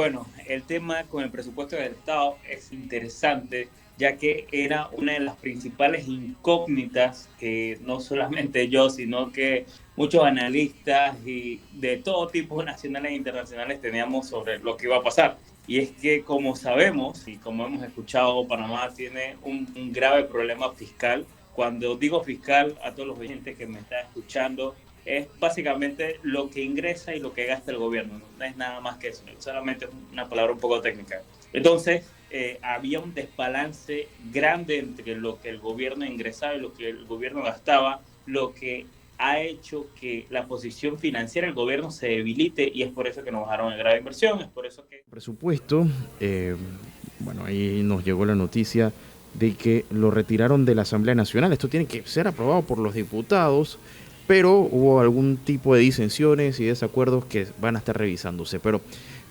Bueno, el tema con el presupuesto del Estado es interesante, ya que era una de las principales incógnitas que no solamente yo, sino que muchos analistas y de todo tipo, nacionales e internacionales, teníamos sobre lo que iba a pasar. Y es que, como sabemos y como hemos escuchado, Panamá tiene un grave problema fiscal. Cuando digo fiscal, a todos los oyentes que me están escuchando, es básicamente lo que ingresa y lo que gasta el gobierno, no es nada más que eso, solamente es una palabra un poco técnica. Entonces, había un desbalance grande entre lo que el gobierno ingresaba y lo que el gobierno gastaba, lo que ha hecho que la posición financiera del gobierno se debilite y es por eso que nos bajaron el grado de inversión, es por eso que... Presupuesto, eh, bueno, ahí nos llegó la noticia de que lo retiraron de la Asamblea Nacional. Esto tiene que ser aprobado por los diputados, pero hubo algún tipo de disensiones y desacuerdos que van a estar revisándose. Pero,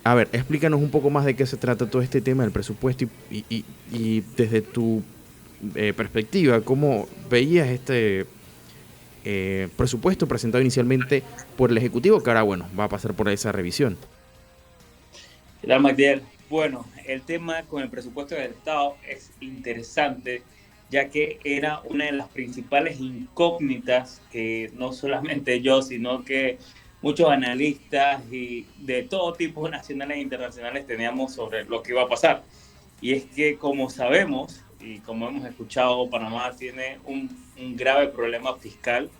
a ver, explícanos un poco más de qué se trata todo este tema del presupuesto y desde tu perspectiva, ¿cómo veías este presupuesto presentado inicialmente por el Ejecutivo, que ahora, bueno, va a pasar por esa revisión? ¿Qué tal, Magdiel? Bueno, el tema con el presupuesto del Estado es interesante, ya que era una de las principales incógnitas que no solamente yo, sino que muchos analistas y de todo tipo, nacionales e internacionales, teníamos sobre lo que iba a pasar. Y es que, como sabemos y como hemos escuchado, Panamá tiene un grave problema fiscal.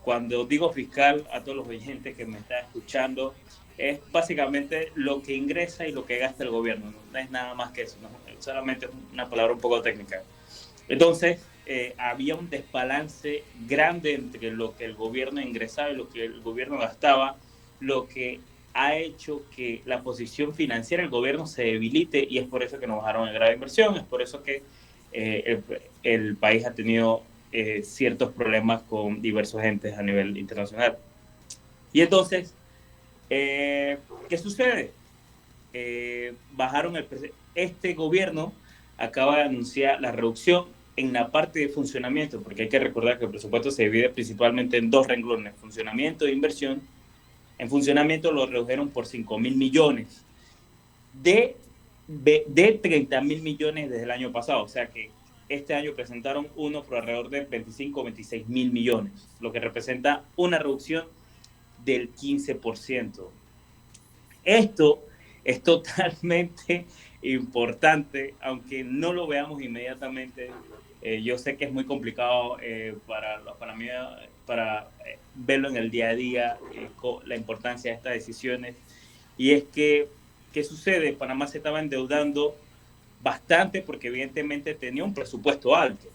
Cuando digo fiscal, a todos los oyentes que me están escuchando, es básicamente lo que ingresa y lo que gasta el gobierno, no es nada más que eso, ¿no? Solamente es una palabra un poco técnica. Entonces, había un desbalance grande entre lo que el gobierno ingresaba y lo que el gobierno gastaba, lo que ha hecho que la posición financiera del gobierno se debilite y es por eso que nos bajaron el grado de inversión, es por eso que el país ha tenido ciertos problemas con diversos entes a nivel internacional. Y entonces, ¿qué sucede? Bajaron este gobierno acaba de anunciar la reducción en la parte de funcionamiento, porque hay que recordar que el presupuesto se divide principalmente en dos renglones, funcionamiento e inversión. En funcionamiento lo redujeron por 5.000 millones de 30.000 millones desde el año pasado, o sea que este año presentaron uno por alrededor de 25 o 26.000 millones, lo que representa una reducción del 15%. Esto es totalmente importante, aunque no lo veamos inmediatamente. Yo sé que es muy complicado para mí para verlo en el día a día, la importancia de estas decisiones. Y es que, ¿qué sucede? Panamá se estaba endeudando bastante porque evidentemente tenía un presupuesto alto.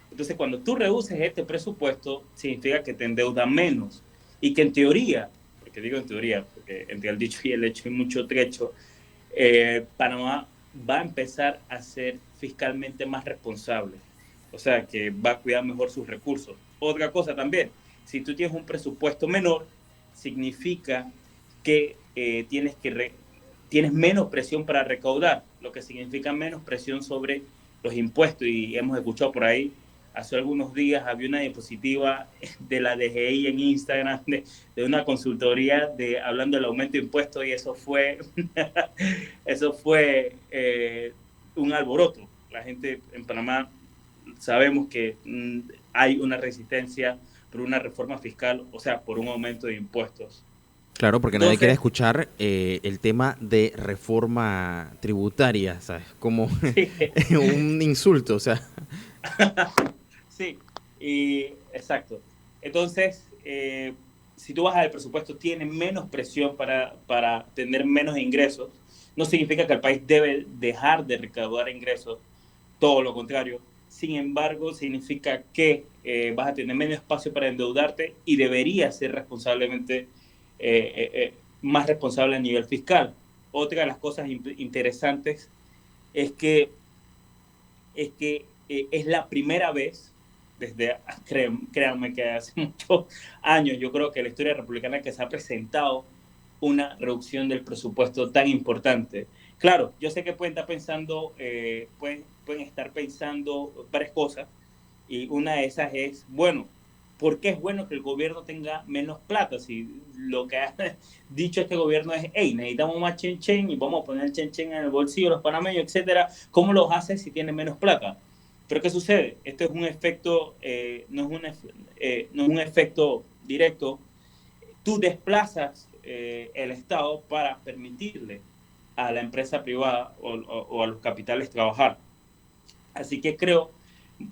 Entonces, cuando tú reduces este presupuesto, significa que te endeuda menos y que en teoría, porque digo en teoría, porque entre el dicho y el hecho hay mucho trecho, Panamá va a empezar a ser fiscalmente más responsable. O sea, que va a cuidar mejor sus recursos. Otra cosa también, si tú tienes un presupuesto menor, significa que tienes menos presión para recaudar, lo que significa menos presión sobre los impuestos. Y hemos escuchado por ahí, hace algunos días había una diapositiva de la DGI en Instagram de una consultoría hablando del aumento de impuestos y eso fue un alboroto. La gente en Panamá sabemos que hay una resistencia por una reforma fiscal, o sea, por un aumento de impuestos. Claro, porque nadie quiere Entonces, escuchar el tema de reforma tributaria, ¿sabes? Como sí, un insulto, o sea. sí, y exacto. Entonces, si tú bajas el presupuesto, tienes menos presión para tener menos ingresos. No significa que el país debe dejar de recaudar ingresos, todo lo contrario. Sin embargo, significa que vas a tener menos espacio para endeudarte y deberías ser más responsable a nivel fiscal. Otra de las cosas interesantes es que es la primera vez, créanme que hace muchos años, yo creo que la historia republicana que se ha presentado una reducción del presupuesto tan importante. Claro, yo sé que pueden estar pensando varias cosas y una de esas es, bueno, ¿por qué es bueno que el gobierno tenga menos plata? Si lo que ha dicho este gobierno es, hey, necesitamos más chen chen y vamos a poner el chen chen en el bolsillo de los panameños, etcétera. ¿Cómo los hace si tienen menos plata? Pero ¿qué sucede? Esto es un efecto, no es un efecto directo. Tú desplazas el Estado para permitirle a la empresa privada o a los capitales trabajar. Así que creo,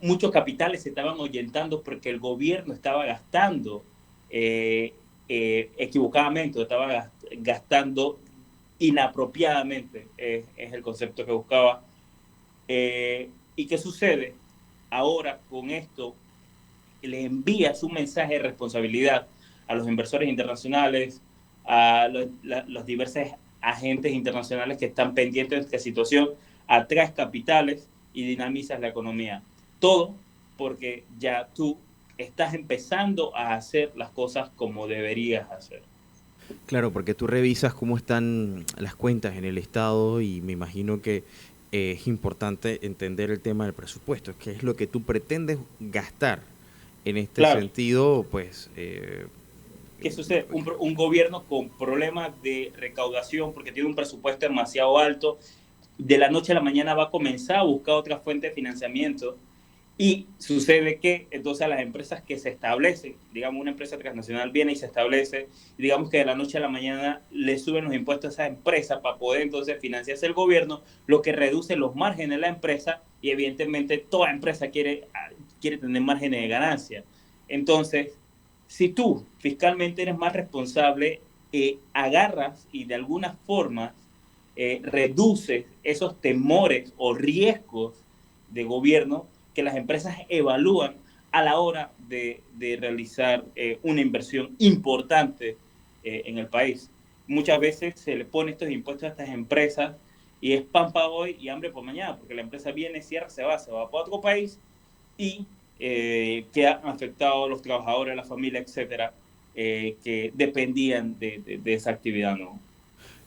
muchos capitales se estaban ahuyentando porque el gobierno estaba gastando equivocadamente, estaba gastando inapropiadamente, es el concepto que buscaba. ¿Y qué sucede? Ahora con esto le envías un mensaje de responsabilidad a los inversores internacionales, a los diversos agentes internacionales que están pendientes de esta situación, atraes capitales y dinamizas la economía. Todo porque ya tú estás empezando a hacer las cosas como deberías hacer. Claro, porque tú revisas cómo están las cuentas en el Estado y me imagino que es importante entender el tema del presupuesto, que es lo que tú pretendes gastar. En este Claro, sentido, pues, ¿qué sucede? Un gobierno con problemas de recaudación porque tiene un presupuesto demasiado alto, de la noche a la mañana va a comenzar a buscar otra fuente de financiamiento y sucede que entonces a las empresas que se establecen, digamos una empresa transnacional viene y se establece, y digamos que de la noche a la mañana le suben los impuestos a esa empresa para poder entonces financiarse el gobierno, lo que reduce los márgenes de la empresa y evidentemente toda empresa quiere tener márgenes de ganancia. Entonces, si tú fiscalmente eres más responsable, agarras y de alguna forma reduces esos temores o riesgos de gobierno que las empresas evalúan a la hora de realizar una inversión importante en el país. Muchas veces se le pone estos impuestos a estas empresas y es pan para hoy y hambre por mañana, porque la empresa viene, cierra, se va para otro país y quedan afectados los trabajadores, la familia, etcétera, que dependían de esa actividad, ¿no?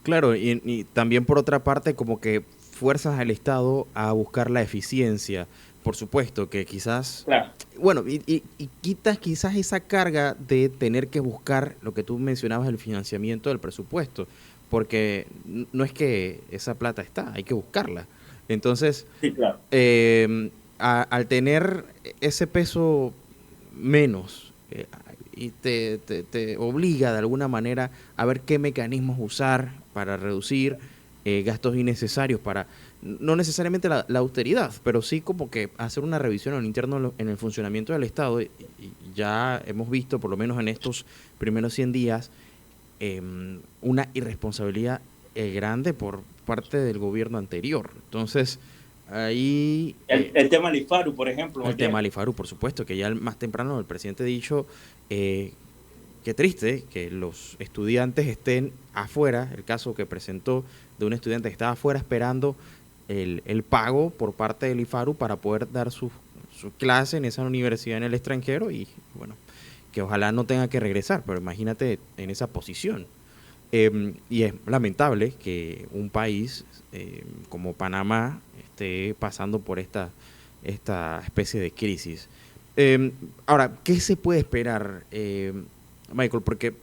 claro, y también por otra parte, como que fuerzas al Estado a buscar la eficiencia. Por supuesto que quizás, Claro, bueno, y quitas quizás esa carga de tener que buscar lo que tú mencionabas, el financiamiento del presupuesto, porque no es que esa plata está, hay que buscarla. Entonces, sí, claro. al tener ese peso menos y te obliga de alguna manera a ver qué mecanismos usar para reducir gastos innecesarios, para no necesariamente la austeridad, pero sí como que hacer una revisión en interno en el funcionamiento del Estado. Y ya hemos visto, por lo menos en estos primeros 100 días, una irresponsabilidad grande por parte del gobierno anterior. Entonces, ahí El tema del IFARU, por ejemplo, el tema ayer. del IFARU, por supuesto, que ya más temprano el presidente ha dicho, qué triste que los estudiantes estén afuera, el caso que presentó de un estudiante que estaba afuera esperando el pago por parte del IFARU para poder dar su clase en esa universidad en el extranjero y bueno, que ojalá no tenga que regresar, pero imagínate en esa posición. Y es lamentable que un país como Panamá esté pasando por esta especie de crisis. Ahora, ¿qué se puede esperar, Michael? Porque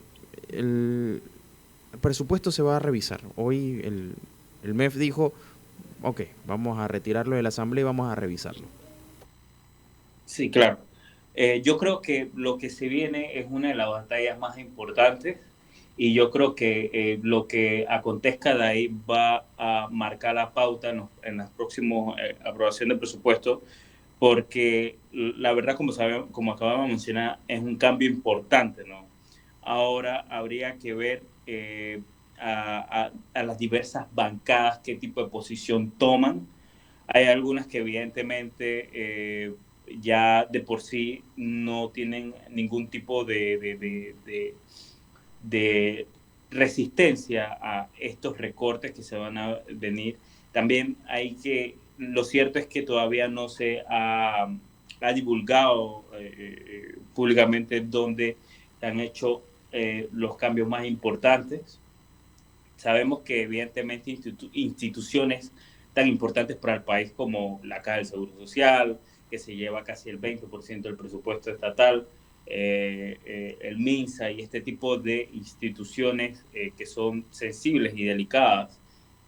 el, el presupuesto se va a revisar. Hoy el MEF dijo, ok, vamos a retirarlo de la Asamblea y vamos a revisarlo. Sí, claro. Yo creo que lo que se viene es una de las batallas más importantes y yo creo que lo que acontezca de ahí va a marcar la pauta en las próximas aprobación del presupuesto porque la verdad, como acabamos de mencionar, es un cambio importante, ¿no? Ahora habría que ver a las diversas bancadas qué tipo de posición toman. Hay algunas que evidentemente ya de por sí no tienen ningún tipo de resistencia a estos recortes que se van a venir. También lo cierto es que todavía no se ha divulgado públicamente dónde se han hecho los cambios más importantes. Sabemos que evidentemente instituciones tan importantes para el país como la Caja del Seguro Social, que se lleva casi el 20% del presupuesto estatal, el MINSA y este tipo de instituciones que son sensibles y delicadas,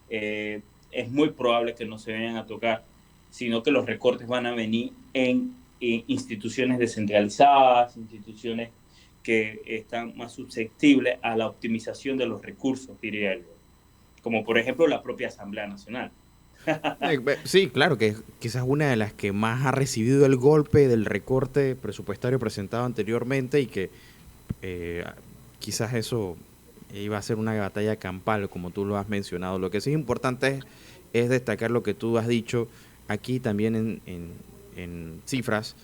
es muy probable que no se vayan a tocar, sino que los recortes van a venir en instituciones descentralizadas, instituciones que están más susceptibles a la optimización de los recursos, diría yo, como por ejemplo la propia Asamblea Nacional. Sí, claro, que quizás una de las que más ha recibido el golpe del recorte presupuestario presentado anteriormente y que eh, quizás eso iba a ser una batalla campal, como tú lo has mencionado. Lo que sí es importante es destacar lo que tú has dicho aquí también en cifras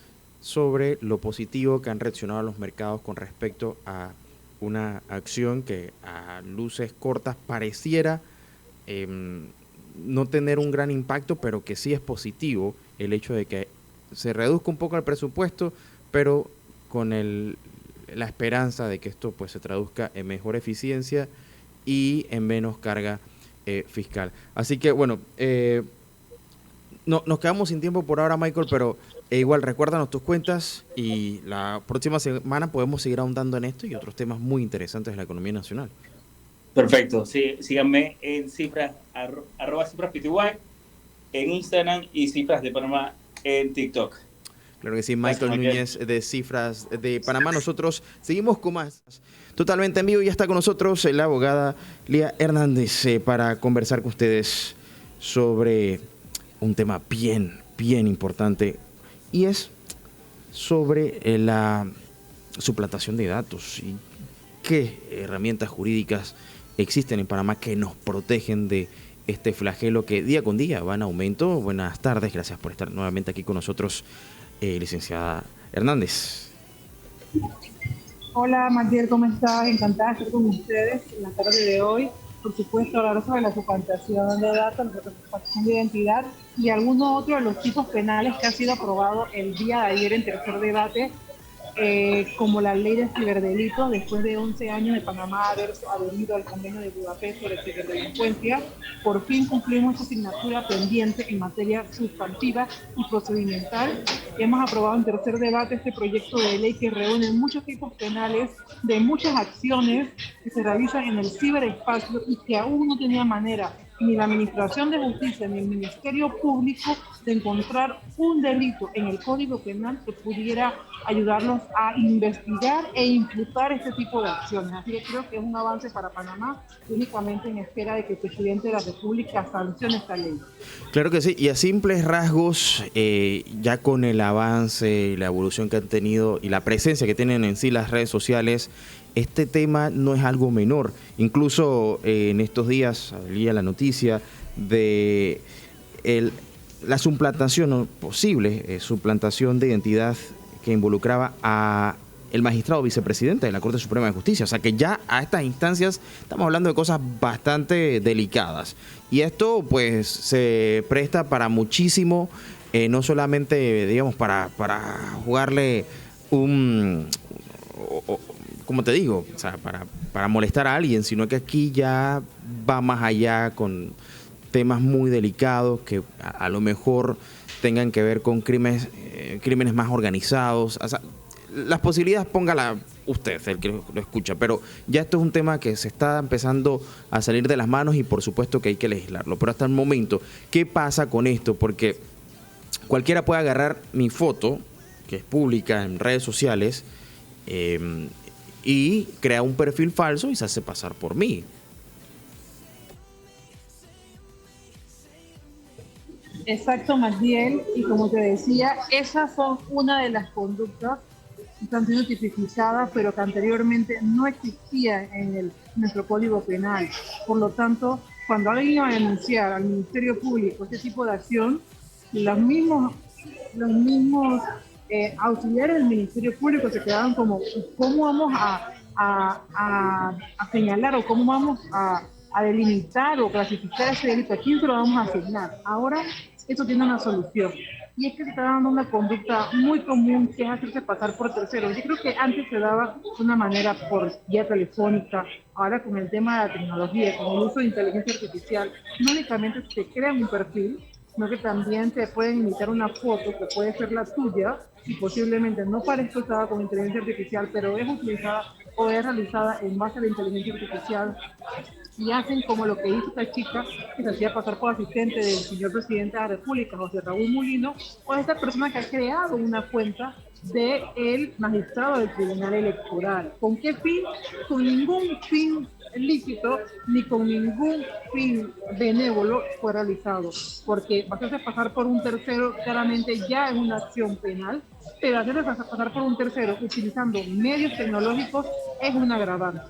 sobre lo positivo que han reaccionado los mercados con respecto a una acción que a luces cortas pareciera eh, no tener un gran impacto, pero que sí es positivo el hecho de que se reduzca un poco el presupuesto, pero con la esperanza de que esto pues se traduzca en mejor eficiencia y en menos carga fiscal. Así que bueno, no, nos quedamos sin tiempo por ahora, Michael, pero igual recuérdanos tus cuentas y la próxima semana podemos seguir ahondando en esto y otros temas muy interesantes de la economía nacional. Perfecto, sí, síganme en cifras, @cifras pty en Instagram y cifras de Panamá en TikTok. Claro que sí, Gracias, Michael Miguel. Núñez de Cifras de Panamá. Nosotros seguimos con más. Totalmente en vivo, ya está con nosotros la abogada Lía Hernández para conversar con ustedes sobre un tema bien importante y es sobre la suplantación de datos y qué herramientas jurídicas existen en Panamá que nos protegen de este flagelo que día con día va en aumento. Buenas tardes, gracias por estar nuevamente aquí con nosotros, licenciada Hernández. Hola, Magdiel, ¿cómo estás? Encantada de estar con ustedes en la tarde de hoy. Por supuesto, hablar sobre la suplantación de datos, la suplantación de identidad y alguno otro de los tipos penales que ha sido aprobado el día de ayer en tercer debate, como la ley de ciberdelitos, después de 11 años de Panamá haber adherido al convenio de Budapest sobre ciberdelincuencia. Por fin cumplimos esta asignatura pendiente en materia sustantiva y procedimental. Hemos aprobado en tercer debate este proyecto de ley que reúne muchos tipos penales de muchas acciones que se realizan en el ciberespacio y que aún no tenía manera ni la Administración de Justicia ni el Ministerio Público de encontrar un delito en el Código Penal que pudiera ayudarnos a investigar e imputar este tipo de acciones. Así que creo que es un avance para Panamá, únicamente en espera de que el presidente de la República sancione esta ley. Claro que sí, y a simples rasgos, ya con el avance y la evolución que han tenido y la presencia que tienen en sí las redes sociales, este tema no es algo menor. Incluso en estos días salía la noticia de la suplantación, posible suplantación de identidad que involucraba a el magistrado vicepresidente de la Corte Suprema de Justicia. O sea que ya a estas instancias estamos hablando de cosas bastante delicadas. Y esto pues se presta para muchísimo, no solamente, digamos, para jugarle un... como te digo, o sea, para molestar a alguien, sino que aquí ya va más allá con temas muy delicados que a lo mejor tengan que ver con crímenes más organizados. O sea, las posibilidades póngala usted, el que lo escucha, pero ya esto es un tema que se está empezando a salir de las manos y por supuesto que hay que legislarlo. Pero hasta el momento, ¿qué pasa con esto? Porque cualquiera puede agarrar mi foto, que es pública en redes sociales, y crea un perfil falso y se hace pasar por mí. Exacto, Magdiel, y como te decía, esas son una de las conductas que están siendo tipificadas, pero que anteriormente no existían en nuestro Código Penal. Por lo tanto, cuando alguien iba a denunciar al Ministerio Público este tipo de acción, los mismos auxiliares del Ministerio Público se quedaban como, ¿cómo vamos a señalar o cómo vamos a delimitar o clasificar ese delito? ¿A quién se lo vamos a asignar? Ahora esto tiene una solución. Y es que se está dando una conducta muy común que es hacerse pasar por terceros. Yo creo que antes se daba de una manera por vía telefónica, ahora con el tema de la tecnología, con el uso de inteligencia artificial, no únicamente se crea un perfil, sino que también te pueden imitar una foto que puede ser la tuya y posiblemente no parezca usada con inteligencia artificial, pero es utilizada o es realizada en base a la inteligencia artificial y hacen como lo que hizo esta chica que se hacía pasar por asistente del señor presidente de la República, José Raúl Mulino, o esta persona que ha creado una cuenta del magistrado del Tribunal Electoral. ¿Con qué fin? Con ningún fin lícito ni con ningún fin benévolo fue realizado, porque hacerse pasar por un tercero claramente ya es una acción penal, pero hacerse pasar por un tercero utilizando medios tecnológicos es un agravante.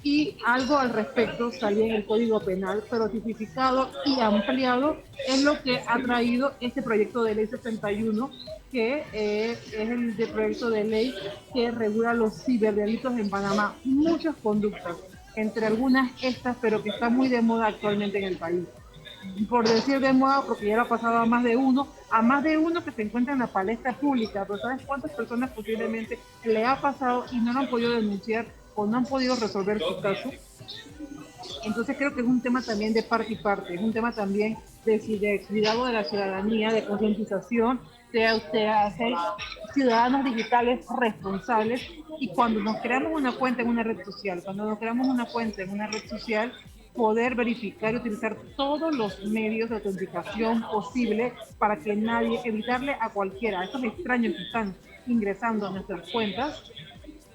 Y algo al respecto salía en el Código Penal, pero tipificado y ampliado es lo que ha traído este proyecto de ley 61, que es el proyecto de ley que regula los ciberdelitos en Panamá. Muchas conductas, entre algunas estas, pero que están muy de moda actualmente en el país. Por decir de moda, porque ya lo ha pasado a más de uno que se encuentra en la palestra pública, pero ¿sabes cuántas personas posiblemente le ha pasado y no lo han podido denunciar o no han podido resolver su caso? Entonces creo que es un tema también de parte y parte, es un tema también de cuidado de la ciudadanía, de concientización, de hacer ciudadanos digitales responsables. Y cuando nos creamos una cuenta en una red social, poder verificar y utilizar todos los medios de autenticación posible para que nadie, evitarle a cualquiera, a estos extraños que están ingresando a nuestras cuentas,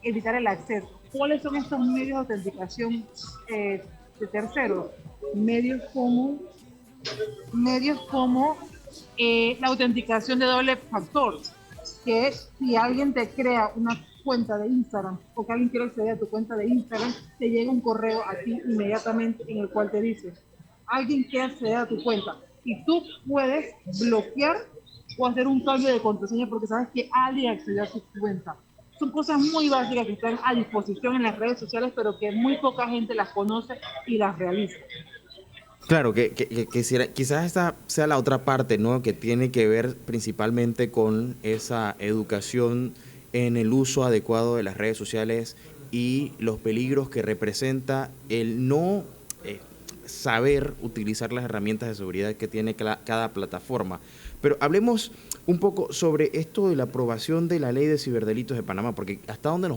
evitar el acceso. ¿Cuáles son estos medios de autenticación de terceros? Medios como la autenticación de doble factor, que es si alguien te crea una cuenta de Instagram o que alguien quiere acceder a tu cuenta de Instagram, te llega un correo a ti inmediatamente en el cual te dice: alguien quiere acceder a tu cuenta, y tú puedes bloquear o hacer un cambio de contraseña porque sabes que alguien accedió a tu cuenta. Son cosas muy básicas que están a disposición en las redes sociales, pero que muy poca gente las conoce y las realiza. Claro, quizás esta sea la otra parte, ¿no? Que tiene que ver principalmente con esa educación en el uso adecuado de las redes sociales y los peligros que representa el no saber utilizar las herramientas de seguridad que tiene cada plataforma. Pero hablemos un poco sobre esto de la aprobación de la Ley de Ciberdelitos de Panamá, porque hasta dónde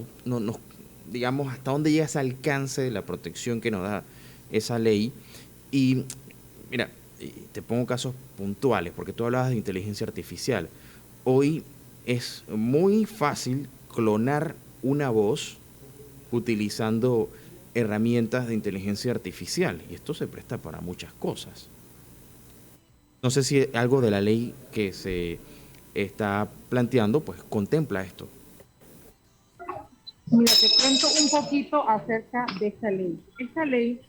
digamos, hasta dónde llega ese alcance de la protección que nos da esa ley. Y mira, te pongo casos puntuales, porque tú hablabas de inteligencia artificial. Hoy es muy fácil clonar una voz utilizando herramientas de inteligencia artificial, y esto se presta para muchas cosas. No sé si algo de la ley que se está planteando pues contempla esto. Mira, te cuento un poquito acerca de esta ley. Esta ley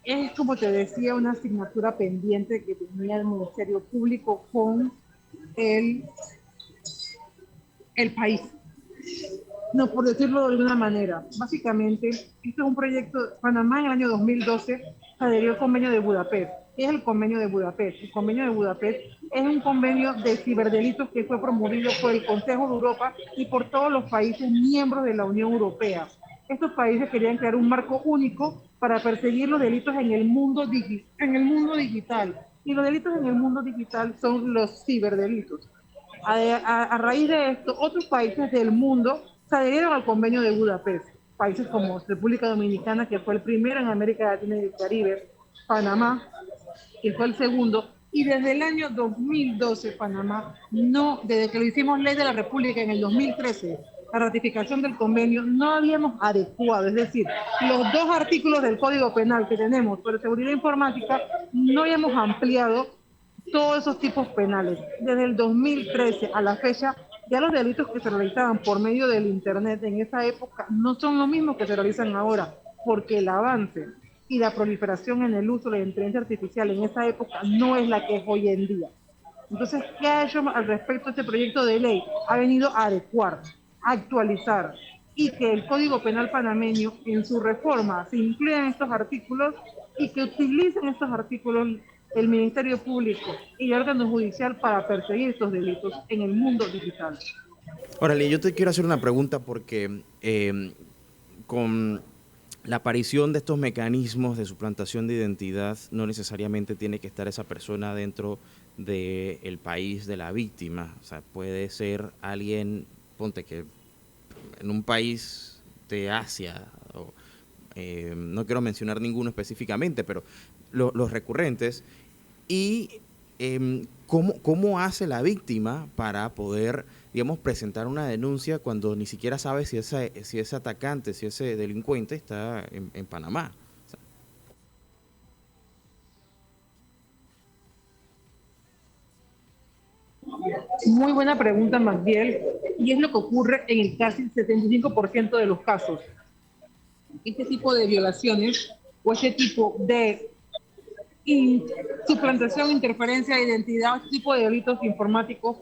es, como te decía, una asignatura pendiente que tenía el Ministerio Público con el, el país. No, por decirlo de alguna manera. Básicamente, esto es un proyecto. Panamá en el año 2012 adherió al Convenio de Budapest. ¿Qué es el Convenio de Budapest? El Convenio de Budapest es un convenio de ciberdelitos que fue promovido por el Consejo de Europa y por todos los países miembros de la Unión Europea. Estos países querían crear un marco único para perseguir los delitos en el mundo digital. Y los delitos en el mundo digital son los ciberdelitos. A raíz de esto, otros países del mundo se adhirieron al Convenio de Budapest. Países como República Dominicana, que fue el primero en América Latina y el Caribe; Panamá, que fue el segundo. Y desde el año 2012, Panamá, desde que lo hicimos ley de la República en el 2013, la ratificación del convenio, no habíamos adecuado, es decir, los dos artículos del Código Penal que tenemos sobre seguridad informática, no habíamos ampliado todos esos tipos penales. Desde el 2013 a la fecha, ya los delitos que se realizaban por medio del Internet en esa época no son lo mismo que se realizan ahora, porque el avance y la proliferación en el uso de la inteligencia artificial en esa época no es la que es hoy en día. Entonces, ¿qué ha hecho al respecto este proyecto de ley? Ha venido a adecuar, a actualizar, y que el Código Penal panameño en su reforma se incluyan estos artículos y que utilicen estos artículos el Ministerio Público y el órgano judicial para perseguir estos delitos en el mundo digital. Órale, yo te quiero hacer una pregunta porque con la aparición de estos mecanismos de suplantación de identidad no necesariamente tiene que estar esa persona dentro del país de la víctima. O sea, puede ser alguien, ponte que en un país de Asia, o, no quiero mencionar ninguno específicamente, pero los recurrentes, y cómo hace la víctima para poder, digamos, presentar una denuncia cuando ni siquiera sabe si ese atacante, si ese delincuente está en Panamá. O sea, muy buena pregunta, Magdiel, y es lo que ocurre en el casi 75% de los casos. Este tipo de violaciones o este tipo de suplantación, interferencia de identidad, este tipo de delitos informáticos,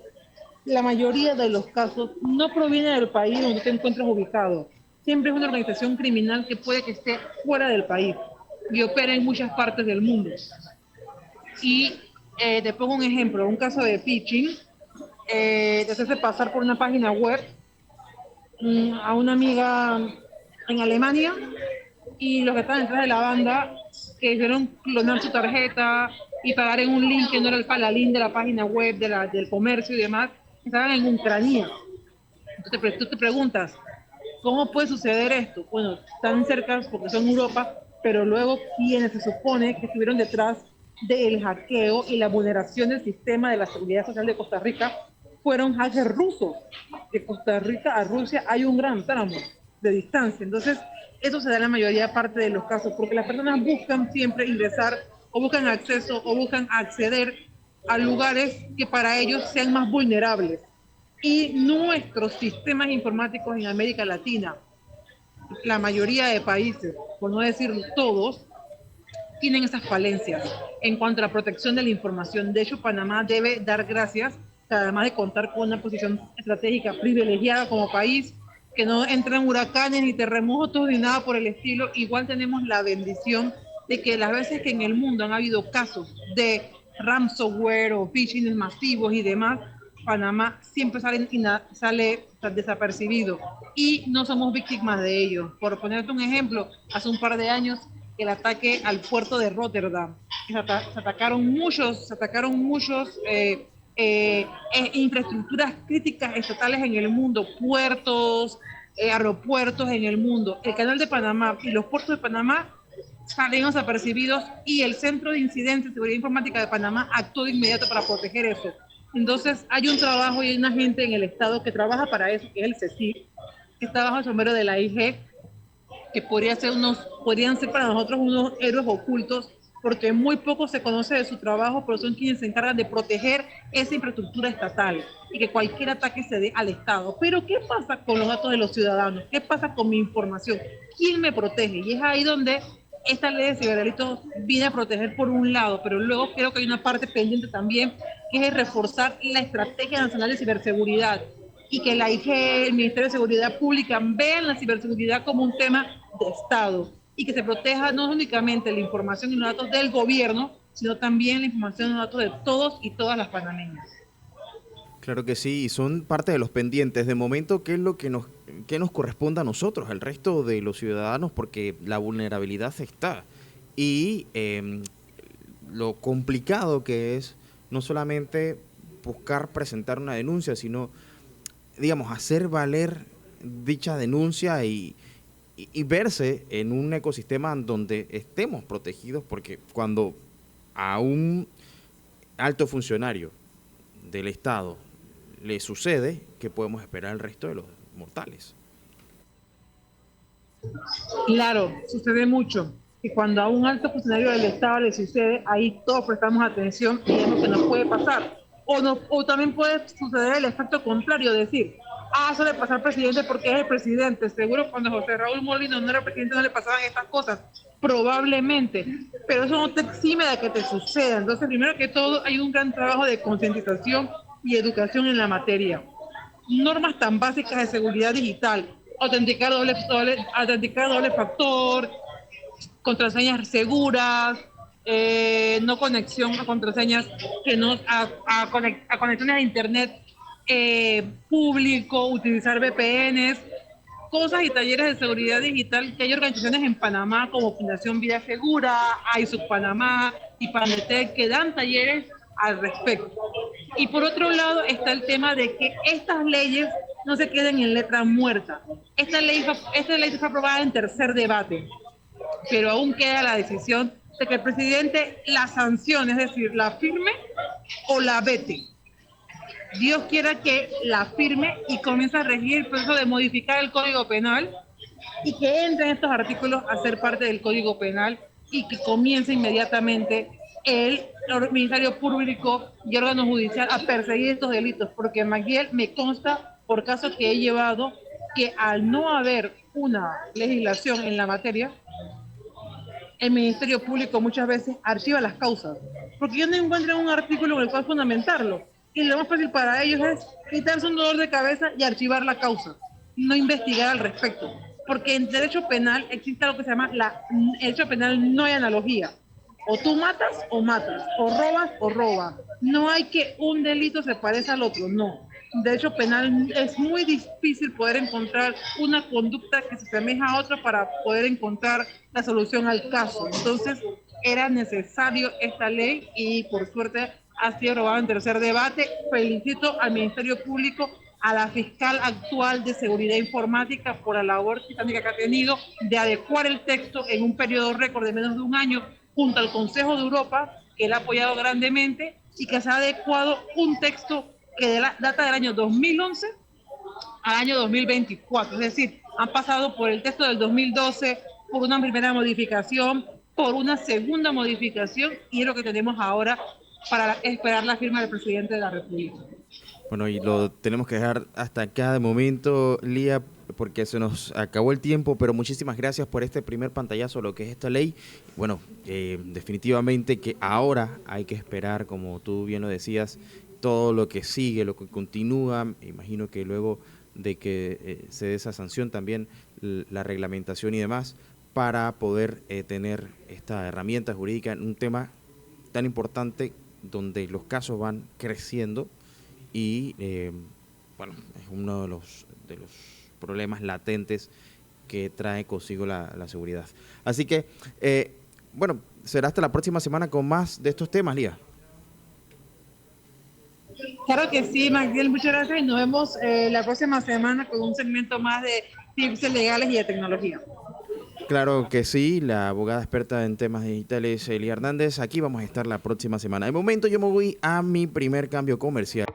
la mayoría de los casos no proviene del país donde te encuentras ubicado. Siempre es una organización criminal que puede que esté fuera del país y opera en muchas partes del mundo. Y te pongo un ejemplo, un caso de phishing, de hacerse pasar por una página web a una amiga en Alemania y los que estaban detrás de la banda que hicieron clonar su tarjeta y pagar en un link que no era el palalín de la página web del comercio y demás, estaban en Ucrania. Entonces tú te preguntas, ¿cómo puede suceder esto? Bueno, están cerca porque son Europa, pero luego quienes se supone que estuvieron detrás del hackeo y la vulneración del sistema de la seguridad social de Costa Rica fueron hackers rusos. De Costa Rica a Rusia hay un gran tramo de distancia. Entonces, eso se da en la mayoría parte de los casos, porque las personas buscan siempre ingresar o buscan acceso o buscan acceder a lugares que para ellos sean más vulnerables. Y nuestros sistemas informáticos en América Latina, la mayoría de países, por no decir todos, tienen esas falencias en cuanto a la protección de la información. De hecho, Panamá debe dar gracias, que además de contar con una posición estratégica privilegiada como país, que no entran huracanes ni terremotos ni nada por el estilo, igual tenemos la bendición de que las veces que en el mundo han habido casos de ransomware o phishing masivos y demás, Panamá siempre sale desapercibido y no somos víctimas de ello. Por ponerte un ejemplo, hace un par de años el ataque al puerto de Rotterdam. Se atacaron muchos infraestructuras críticas estatales en el mundo, puertos, aeropuertos en el mundo. El canal de Panamá y los puertos de Panamá salieron desapercibidos y el Centro de Incidentes de Seguridad Informática de Panamá actuó de inmediato para proteger eso. Entonces hay un trabajo y hay una gente en el Estado que trabaja para eso, que es el CECIF, que está bajo el sombrero de la IG, que podrían ser para nosotros unos héroes ocultos, porque muy poco se conoce de su trabajo, pero son quienes se encargan de proteger esa infraestructura estatal y que cualquier ataque se dé al Estado. Pero ¿qué pasa con los datos de los ciudadanos? ¿Qué pasa con mi información? ¿Quién me protege? Y es ahí donde esta ley de ciberdelitos viene a proteger por un lado, pero luego creo que hay una parte pendiente también, que es reforzar la Estrategia Nacional de Ciberseguridad y que la IG, el Ministerio de Seguridad Pública vean la ciberseguridad como un tema de Estado y que se proteja no únicamente la información y los datos del gobierno, sino también la información y los datos de todos y todas las panameñas. claro que sí, y son parte de los pendientes. De momento, ¿qué es lo que nos corresponde a nosotros, al resto de los ciudadanos? Porque la vulnerabilidad está. Y lo complicado que es no solamente buscar presentar una denuncia, sino, digamos, hacer valer dicha denuncia y verse en un ecosistema donde estemos protegidos, porque cuando a un alto funcionario del Estado le sucede, ¿qué podemos esperar al resto de los mortales? Claro, sucede mucho. Y cuando a un alto funcionario del Estado le sucede, ahí todos prestamos atención y es lo que nos puede pasar. O también puede suceder el efecto contrario, decir, eso le pasa al presidente porque es el presidente. Seguro cuando José Raúl Molino no era presidente no le pasaban estas cosas. Probablemente. Pero eso no te exime de que te suceda. Entonces, primero que todo, hay un gran trabajo de concientización y educación en la materia. Normas tan básicas de seguridad digital, autenticar doble factor, contraseñas seguras, no conexión a contraseñas que no a conexiones a internet público, utilizar VPNs, cosas y talleres de seguridad digital que hay organizaciones en Panamá como Fundación Vida Segura, ISO Panamá y Panetec que dan talleres al respecto. Y por otro lado está el tema de que estas leyes no se queden en letra muerta. Esta ley fue aprobada en tercer debate, pero aún queda la decisión de que el presidente la sancione, es decir, la firme o la vete. Dios quiera que la firme y comience a regir el proceso de modificar el Código Penal y que entren estos artículos a ser parte del Código Penal y que comience inmediatamente el Ministerio Público y órgano judicial a perseguir estos delitos, porque Maguiel me consta por casos que he llevado que al no haber una legislación en la materia, el Ministerio Público muchas veces archiva las causas, porque ellos no encuentran un artículo en el cual fundamentarlo. Y lo más fácil para ellos es quitarse un dolor de cabeza y archivar la causa, no investigar al respecto. Porque en derecho penal existe algo que se llama en derecho penal no hay analogía. O tú matas, o robas. No hay que un delito se parezca al otro, no. En derecho penal es muy difícil poder encontrar una conducta que se asemeja a otra para poder encontrar la solución al caso. Entonces, era necesario esta ley y por suerte ha sido aprobada en tercer debate. Felicito al Ministerio Público, a la fiscal actual de Seguridad Informática por la labor titánica que ha tenido de adecuar el texto en un periodo récord de menos de un año junto al Consejo de Europa, que él ha apoyado grandemente y que se ha adecuado un texto que data del año 2011 al año 2024. Es decir, han pasado por el texto del 2012, por una primera modificación, por una segunda modificación y es lo que tenemos ahora para esperar la firma del presidente de la República. Bueno, y lo tenemos que dejar hasta acá de momento, Lía, porque se nos acabó el tiempo, pero muchísimas gracias por este primer pantallazo de lo que es esta ley. Bueno, definitivamente que ahora hay que esperar, como tú bien lo decías, todo lo que sigue, lo que continúa. Imagino que luego de que se dé esa sanción también, la reglamentación y demás, para poder tener esta herramienta jurídica en un tema tan importante donde los casos van creciendo y bueno, es uno de los problemas latentes que trae consigo la seguridad. Así que, bueno, será hasta la próxima semana con más de estos temas, Lía. Claro que sí, Magdiel, muchas gracias y nos vemos la próxima semana con un segmento más de tips legales y de tecnología. Claro que sí, la abogada experta en temas digitales, Lía Hernández. Aquí vamos a estar la próxima semana. De momento yo me voy a mi primer cambio comercial.